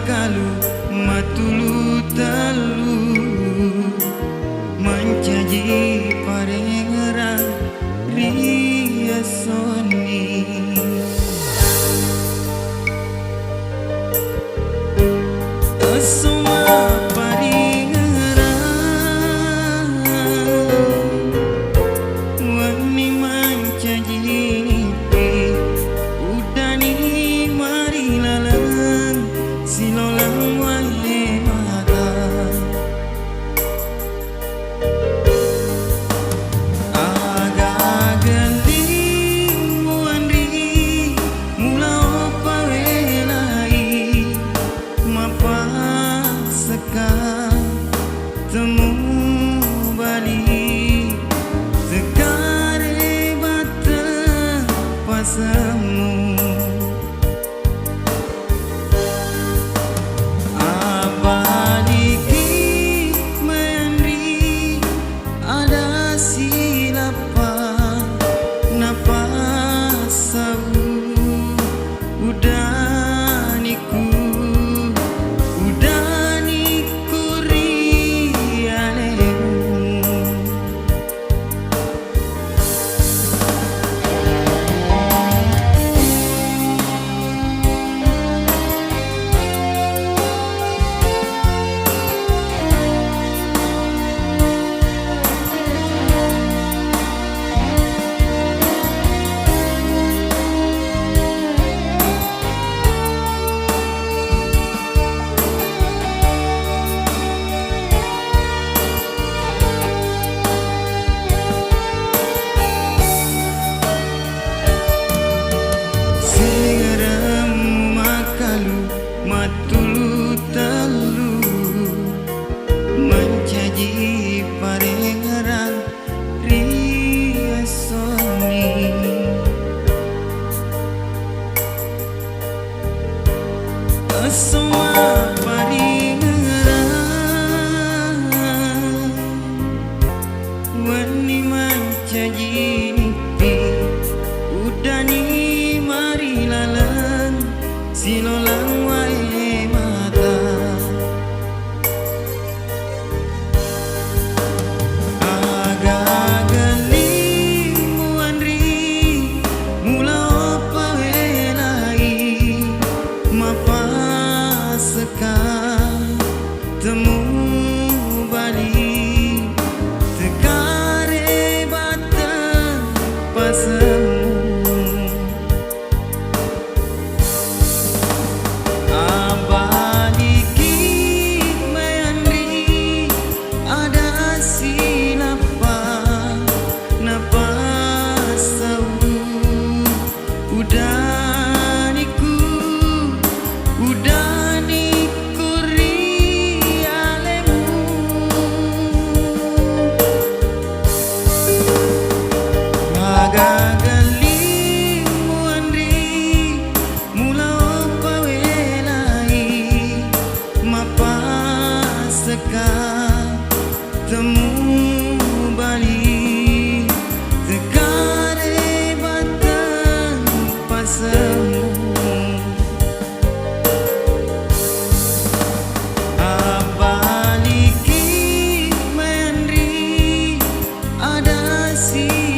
makalu matulu telu mencaji parengerang riasoni asoma parengerang wani mencaji udani mari lalang silolang wae mata aga geling muandri mula opa welai mapa seka temu bali tekare bata pasamu matulu telu mencaji parengerang riasoni asoma parengerang wani mencaji nipi udani mari lalang silolang wae mata aga geling muandri mula opa welai mapa seka temu bali tekare bata pasamu temu bali tekare batang pasamu abaliki menri ada si